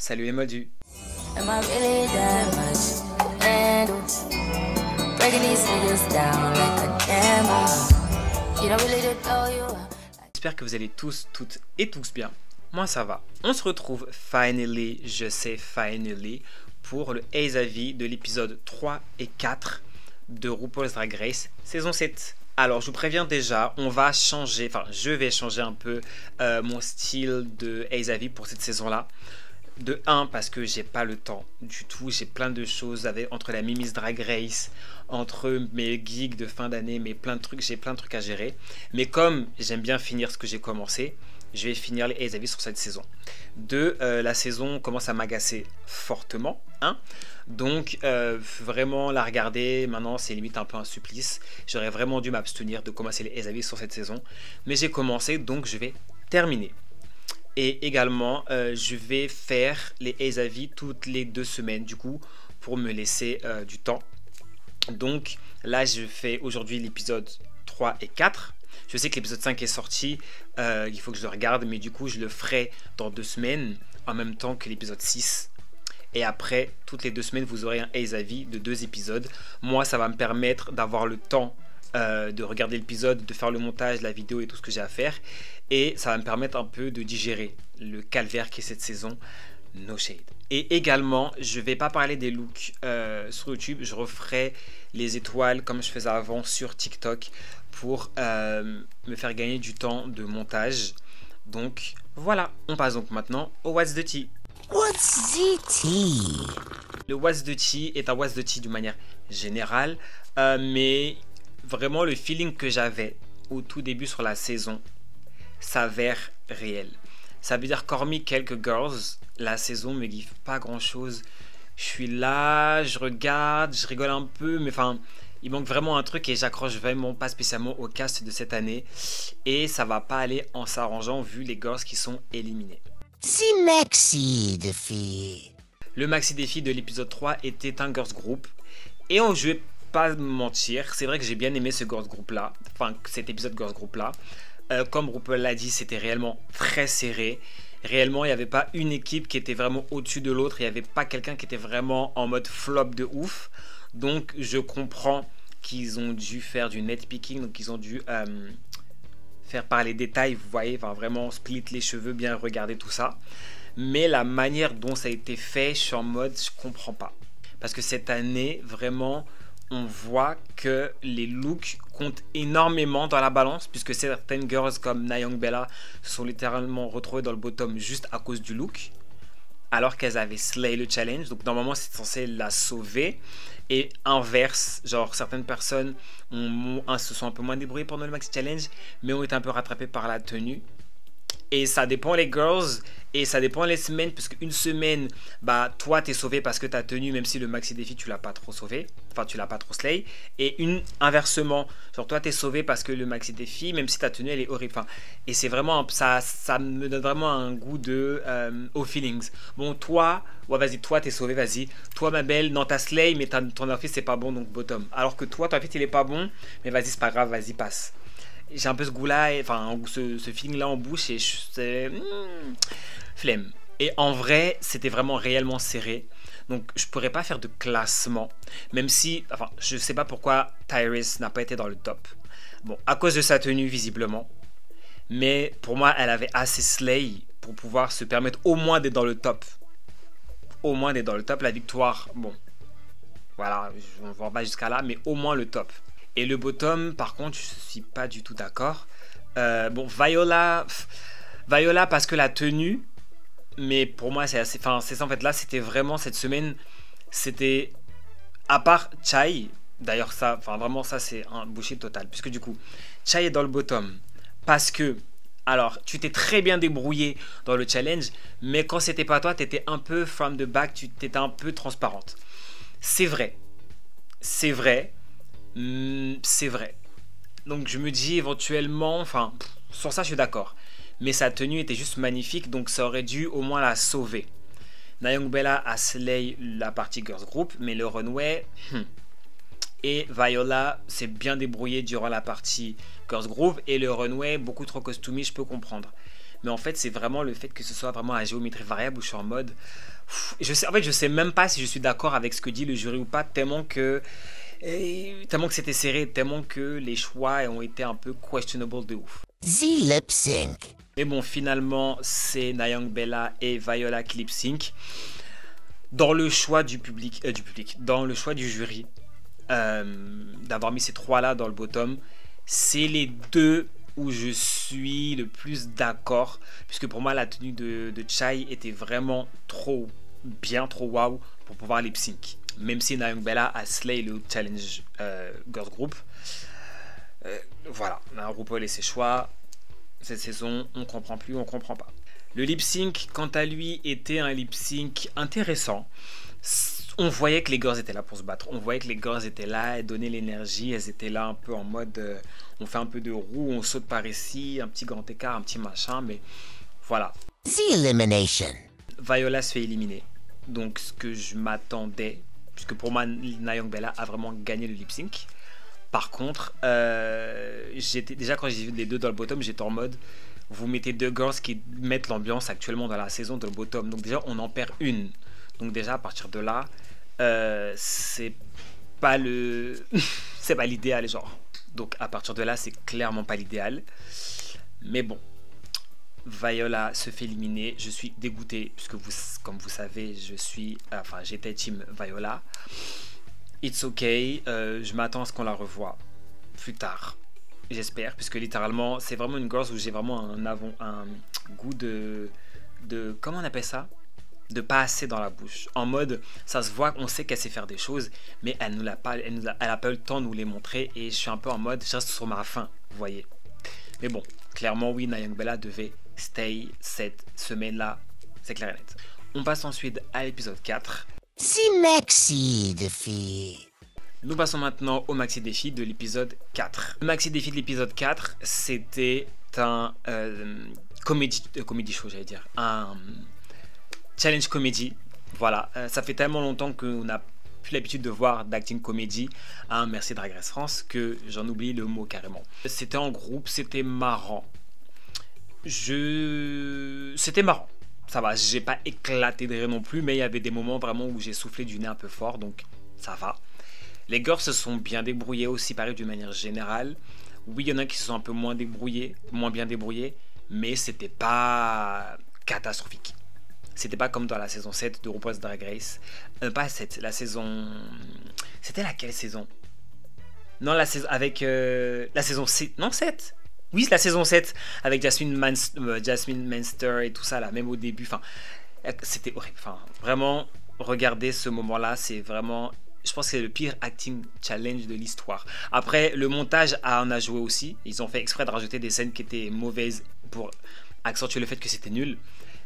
Salut les moldus. Am I really that much to handle? Breaking these figures down like a camera. You don't really know you are. J'espère que vous allez tous, toutes et tous bien. Moi ça va. On se retrouve finally, je sais finally, pour le Ace Avis de l'épisode 3 et 4 de RuPaul's Drag Race saison 7. Alors je vous préviens déjà, on va changer, enfin je vais changer un peu mon style de Ace Avis pour cette saison-là. De 1 parce que j'ai pas le temps du tout, j'ai plein de choses entre la Mimi's Drag Race, entre mes gigs de fin d'année, j'ai plein de trucs à gérer. Mais comme j'aime bien finir ce que j'ai commencé, je vais finir les Ace Avis sur cette saison. 2, la saison commence à m'agacer fortement, hein. Donc vraiment la regarder maintenant c'est limite un peu un supplice. J'aurais vraiment dû m'abstenir de commencer les Ace Avis sur cette saison, mais j'ai commencé donc je vais terminer. Et également, je vais faire les Ace Avis toutes les 2 semaines, du coup, pour me laisser du temps. Donc, là, je fais aujourd'hui l'épisode 3 et 4. Je sais que l'épisode 5 est sorti, il faut que je le regarde, mais du coup, je le ferai dans 2 semaines, en même temps que l'épisode 6. Et après, toutes les 2 semaines, vous aurez un Ace Avis de 2 épisodes. Moi, ça va me permettre d'avoir le temps de regarder l'épisode, de faire le montage, la vidéo et tout ce que j'ai à faire. Et ça va me permettre un peu de digérer le calvaire qui est cette saison. No shade. Et également, je vais pas parler des looks sur YouTube. Je referai les étoiles comme je faisais avant sur TikTok pour me faire gagner du temps de montage. Donc voilà, on passe donc maintenant au What's the Tea. What's the tea? Le What's the Tea est un What's the Tea d'une manière générale, mais vraiment le feeling que j'avais au tout début sur la saison s'avère réel. Ça veut dire qu'hormis quelques girls, la saison me give pas grand chose. Je suis là, je regarde, je rigole un peu, mais enfin, il manque vraiment un truc et j'accroche vraiment pas spécialement au cast de cette année. Et ça va pas aller en s'arrangeant vu les girls qui sont éliminées. Si maxi de filles. Le maxi défi de l'épisode 3 était un girls group. Et je vais pas me mentir, c'est vrai que j'ai bien aimé ce girls group là, enfin cet épisode girls group là. Comme RuPaul l'a dit, c'était réellement très serré. Réellement, il n'y avait pas une équipe qui était vraiment au-dessus de l'autre. Il n'y avait pas quelqu'un qui était vraiment en mode flop de ouf. Donc, je comprends qu'ils ont dû faire du net picking. Donc, ils ont dû faire par les détails, vous voyez, enfin, vraiment split les cheveux, bien regarder tout ça. Mais la manière dont ça a été fait, je suis en mode, je comprends pas. Parce que cette année, vraiment, on voit que les looks comptent énormément dans la balance, puisque certaines girls comme Nayang Bella se sont littéralement retrouvées dans le bottom juste à cause du look, alors qu'elles avaient slay le challenge. Donc normalement c'est censé la sauver. Et inverse, genre certaines personnes se sont un peu moins débrouillées pendant le Maxi Challenge, mais ont été un peu rattrapées par la tenue. Et ça dépend les girls et ça dépend les semaines, parce qu'une semaine, bah toi t'es sauvé parce que t'as tenu, même si le maxi défi tu l'as pas trop sauvé, enfin tu l'as pas trop slay. Et inversement, genre toi t'es sauvé parce que le maxi défi, même si ta tenue elle est horrible. Enfin, et c'est vraiment ça me donne vraiment un goût de aux feelings. Bon toi, ouais vas-y, toi t'es sauvé, vas-y. Toi ma belle, non t'as slay mais ton outfit c'est pas bon donc bottom. Alors que toi ton outfit il est pas bon, mais vas-y c'est pas grave, vas-y passe. J'ai un peu ce goût-là, enfin ce feeling-là en bouche et c'est flemme. Et en vrai, c'était vraiment réellement serré. Donc je pourrais pas faire de classement, même si, enfin, je sais pas pourquoi Tyrese n'a pas été dans le top. Bon, à cause de sa tenue visiblement, mais pour moi, elle avait assez slay pour pouvoir se permettre au moins d'être dans le top. Au moins d'être dans le top. La victoire, bon, voilà, on ne va pas jusqu'à là, mais au moins le top. Et le bottom, par contre, je suis pas du tout d'accord. Bon, Viola parce que la tenue, mais pour moi, c'est assez. Enfin, c'est ça en fait. Là, c'était vraiment cette semaine, c'était à part Chai. D'ailleurs, ça, enfin, vraiment, ça, c'est un bullshit total. Puisque du coup, Chai est dans le bottom. Parce que, alors, tu t'es très bien débrouillé dans le challenge, mais quand c'était pas toi, t'étais un peu from the back, tu t'étais un peu transparente. C'est vrai. C'est vrai. C'est vrai. Donc je me dis éventuellement, enfin, sur ça je suis d'accord. Mais sa tenue était juste magnifique, donc ça aurait dû au moins la sauver. Nayang Bella a slay la partie girls group, mais le runway, et Viola s'est bien débrouillée durant la partie girls group, et le runway beaucoup trop costumé, je peux comprendre. mais en fait c'est vraiment le fait que ce soit vraiment à géométrie variable où je suis en mode en fait je sais même pas si je suis d'accord avec ce que dit le jury ou pas, tellement que c'était serré, tellement que les choix ont été un peu questionable de ouf. The lip sync. Mais bon, finalement c'est Nayang Bella et Viola qui lip sync. Dans le choix du public, dans le choix du jury, d'avoir mis ces trois-là dans le bottom, c'est les deux où je suis le plus d'accord, puisque pour moi la tenue de Chai était vraiment trop bien, trop wow pour pouvoir lip sync. Même si Nayang Bella a slay le challenge girls group, voilà, RuPaul et ses choix. Cette saison, on comprend plus, on comprend pas. Le lip sync, quant à lui, était un lip sync intéressant. On voyait que les girls étaient là pour se battre. On voyait que les girls étaient là, elles donnaient l'énergie. Elles étaient là un peu en mode on fait un peu de roue, on saute par ici, un petit grand écart, un petit machin, mais voilà. The elimination. Viola se fait éliminer. Donc ce que je m'attendais, puisque pour moi, Nayang Bella a vraiment gagné le lip sync. Par contre, déjà quand j'ai vu les deux dans le bottom, j'étais en mode vous mettez deux girls qui mettent l'ambiance actuellement dans la saison dans le bottom. Donc déjà, on en perd une. Donc déjà, à partir de là, c'est pas c'est pas l'idéal, genre. Donc à partir de là, c'est clairement pas l'idéal. Mais bon, Viola se fait éliminer. Je suis dégoûté, puisque comme vous savez, j'étais team Viola. It's okay. Je m'attends à ce qu'on la revoie plus tard. J'espère, puisque littéralement, c'est vraiment une girls où j'ai vraiment un goût de comment on appelle ça, de pas assez dans la bouche. En mode, ça se voit, on sait qu'elle sait faire des choses, mais elle n'a pas eu le temps de nous les montrer. Et je suis un peu en mode, je reste sur ma faim, vous voyez. Mais bon, clairement, oui, Nayang Bella devait stay cette semaine-là, c'est clair et net. On passe ensuite à l'épisode 4. The maxi défi. Nous passons maintenant au maxi défi de l'épisode 4. Le maxi défi de l'épisode 4, c'était un comédie show, j'allais dire. Un challenge comédie. Voilà, ça fait tellement longtemps qu'on n'a plus l'habitude de voir d'acting comédie. Merci Drag Race France que j'en oublie le mot carrément. C'était en groupe, c'était marrant. C'était marrant. Ça va, j'ai pas éclaté de rire non plus, mais il y avait des moments vraiment où j'ai soufflé du nez un peu fort, donc ça va. Les girls se sont bien débrouillés aussi, pareil, d'une manière générale. Oui, il y en a qui se sont un peu moins bien débrouillés, mais c'était pas catastrophique. C'était pas comme dans la saison 7 de RuPaul's Drag Race. Pas 7, la saison... C'était laquelle saison? Non, la saison... Avec... la saison 6... Non, 7. Oui, c'est la saison 7, avec Jasmine Manster et tout ça, là, même au début. Enfin, c'était horrible. Enfin, vraiment, regardez ce moment-là, c'est vraiment... Je pense que c'est le pire acting challenge de l'histoire. Après, le montage en a joué aussi. Ils ont fait exprès de rajouter des scènes qui étaient mauvaises pour accentuer le fait que c'était nul.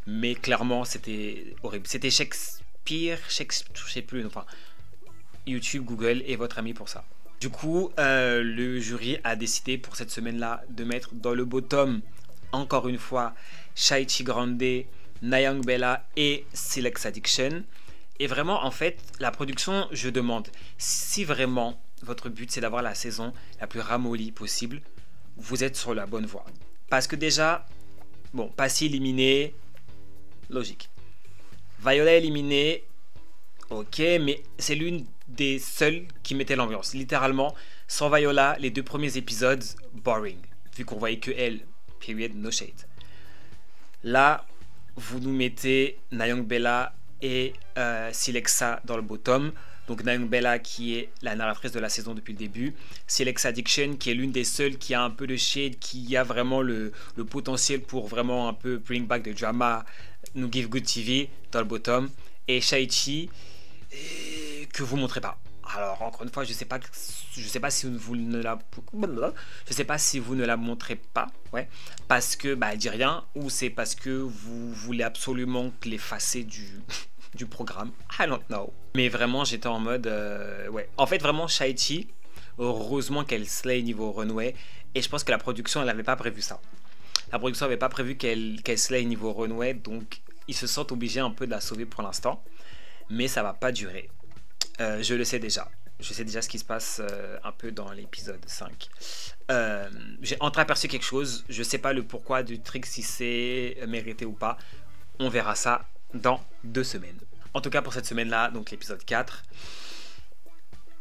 Mais clairement, c'était horrible. C'était Shakespeare, je sais plus. Enfin, YouTube, Google est votre ami pour ça. Du coup, le jury a décidé pour cette semaine-là de mettre dans le bottom, encore une fois, Shaichi Grande, Nayang Bella et Selects Addiction. Et vraiment, en fait, la production, je demande, si vraiment votre but c'est d'avoir la saison la plus ramollie possible, vous êtes sur la bonne voie. Parce que déjà, bon, Passy éliminé, logique. Viola éliminé, ok, mais c'est l'une des seules qui mettait l'ambiance. Littéralement, sans Viola, les 2 premiers épisodes, boring. Vu qu'on voyait que elle, period, no shade. Là, vous nous mettez Nayang Bella et Silexa dans le bottom. Donc Nayang Bella qui est la narratrice de la saison depuis le début. Selects Addiction qui est l'une des seules qui a un peu de shade, qui a vraiment le potentiel pour vraiment un peu bring back the drama, nous give good TV dans le bottom. Et Shaichi que vous montrez pas. Alors encore une fois, je sais pas si vous ne la montrez pas, ouais, parce que elle dit rien, ou c'est parce que vous voulez absolument l'effacer du programme. I don't know. Mais vraiment, j'étais en mode ouais. En fait, vraiment, Shaichi, heureusement qu'elle slay niveau runway, et je pense que la production, elle n'avait pas prévu ça. La production n'avait pas prévu qu'elle slay niveau runway, donc ils se sentent obligés un peu de la sauver pour l'instant, mais ça va pas durer. Je le sais déjà. je sais déjà ce qui se passe un peu dans l'épisode 5. J'ai entreaperçu quelque chose, je sais pas le pourquoi du truc, si c'est mérité ou pas. On verra ça dans 2 semaines. En tout cas pour cette semaine-là, donc l'épisode 4,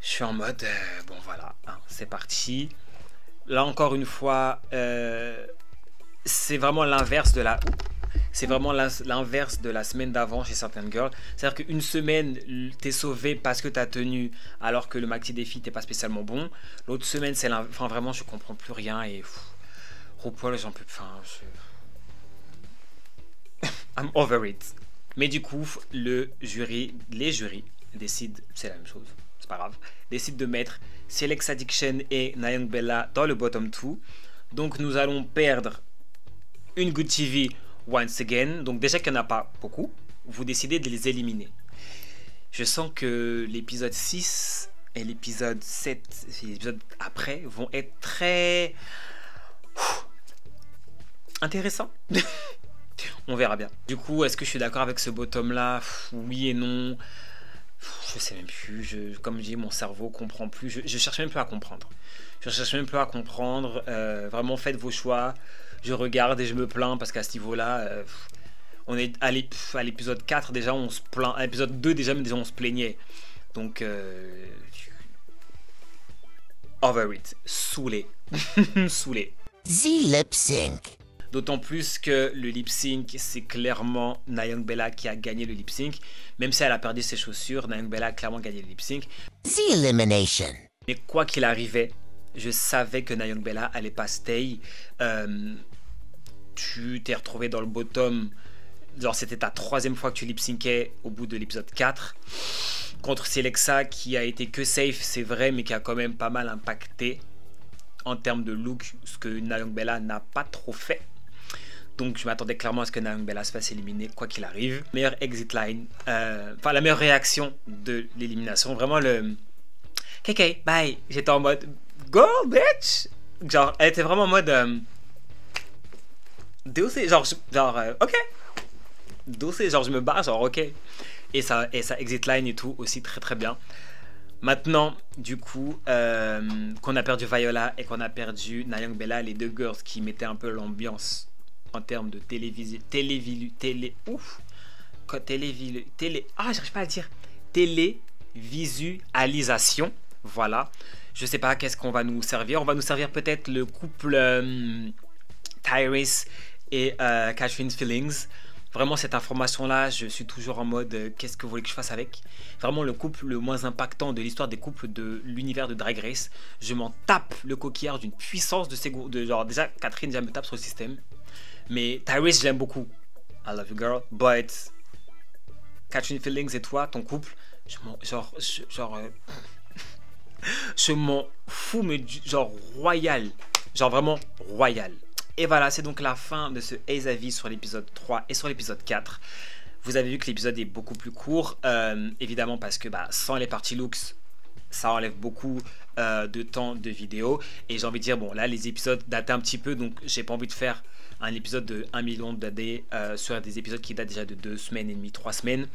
je suis en mode, bon voilà, hein, c'est parti. Là encore une fois, c'est vraiment l'inverse de la... C'est vraiment l'inverse de la semaine d'avant chez certaines girls. C'est-à-dire qu'une semaine, t'es sauvé parce que t'as tenu, alors que le maxi défi t'es pas spécialement bon. L'autre semaine, c'est l'inverse. Enfin, vraiment, je comprends plus rien et... RuPaul, j'en peux... Enfin, I'm over it. Mais du coup, les jurys décident, c'est la même chose, c'est pas grave, décident de mettre Select Addiction et Nayoung Bella dans le bottom 2. Donc nous allons perdre une Good TV once again. Donc déjà qu'il n'y en a pas beaucoup, vous décidez de les éliminer. Je sens que l'épisode 6 et l'épisode 7, l'épisode après, vont être très intéressants. On verra bien. Du coup, est-ce que je suis d'accord avec ce bottom là? Oui et non. Je sais même plus. Comme je dis, mon cerveau comprend plus. Je cherche même plus à comprendre. Vraiment, faites vos choix. Je regarde et je me plains parce qu'à ce niveau-là, on est à l'épisode 4 déjà, on se plaint. À l'épisode 2 déjà, on se plaignait. Donc, over it. Saoulé. Saoulé. The lip sync. D'autant plus que le lip sync, c'est clairement Nayoung Bella qui a gagné le lip sync. Même si elle a perdu ses chaussures, Nayoung Bella a clairement gagné le lip sync. The elimination. Mais quoi qu'il arrivait, je savais que Nayoung Bella allait pas stay. Tu t'es retrouvé dans le bottom. Genre, c'était ta 3e fois que tu lip syncais au bout de l'épisode 4. Contre Celexa, qui a été que safe, c'est vrai, mais qui a quand même pas mal impacté en termes de look, ce que Nayoung Bella n'a pas trop fait. Donc je m'attendais clairement à ce que Nayoung Bella se fasse éliminer quoi qu'il arrive. Meilleure exit line, la meilleure réaction de l'élimination, vraiment le KK, bye. J'étais en mode go bitch. Genre elle était vraiment en mode DOC, genre ok. DOC, genre je me barre, genre ok. Et ça exit line et tout aussi très très bien. Maintenant, du coup, qu'on a perdu Viola et qu'on a perdu Nayoung Bella, les deux girls qui mettaient un peu l'ambiance en termes de télévisualisation. Voilà. Je sais pas qu'est-ce qu'on va nous servir. On va nous servir peut-être le couple Tyrese et Catherine's Feelings. Vraiment, cette information-là, je suis toujours en mode qu'est-ce que vous voulez que je fasse avec? Vraiment, le couple le moins impactant de l'histoire des couples de l'univers de Drag Race. Je m'en tape le coquillard d'une puissance de genre, déjà, Catherine, déjà me tape sur le système. Mais Tyrese, j'aime beaucoup. I love you, girl. But Catherine Feelings et toi, ton couple, je m'en fous, mais genre royal. Genre vraiment royal. Et voilà, c'est donc la fin de ce Ace Avis sur l'épisode 3 et sur l'épisode 4. Vous avez vu que l'épisode est beaucoup plus court, évidemment parce que sans les parties looks, ça enlève beaucoup de temps de vidéo. Et j'ai envie de dire, bon là les épisodes datent un petit peu, donc j'ai pas envie de faire un épisode de 1 million d'AD sur des épisodes qui datent déjà de 2 semaines et demie, 3 semaines.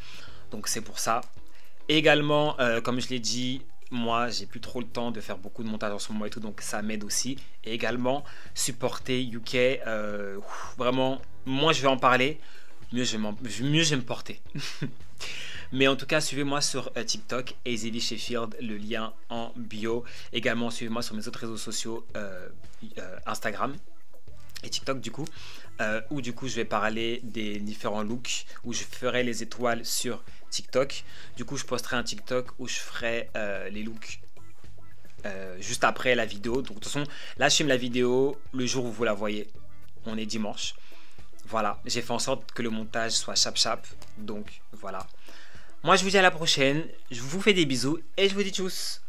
Donc c'est pour ça. Également, comme je l'ai dit, moi j'ai plus trop le temps de faire beaucoup de montage en ce moment et tout, donc ça m'aide aussi. Et également supporter UK, vraiment, moi je vais en parler, mieux je vais me porter. Mais en tout cas, suivez-moi sur TikTok, Azealy Sheffield, le lien en bio. Également, suivez-moi sur mes autres réseaux sociaux, Instagram et TikTok du coup, où du coup je vais parler des différents looks, où je ferai les étoiles sur TikTok. Du coup, je posterai un TikTok où je ferai les looks juste après la vidéo. Donc de toute façon, là je filme la vidéo le jour où vous la voyez. On est dimanche. Voilà, j'ai fait en sorte que le montage soit chap. Donc voilà. Moi je vous dis à la prochaine. Je vous fais des bisous et je vous dis tchuss.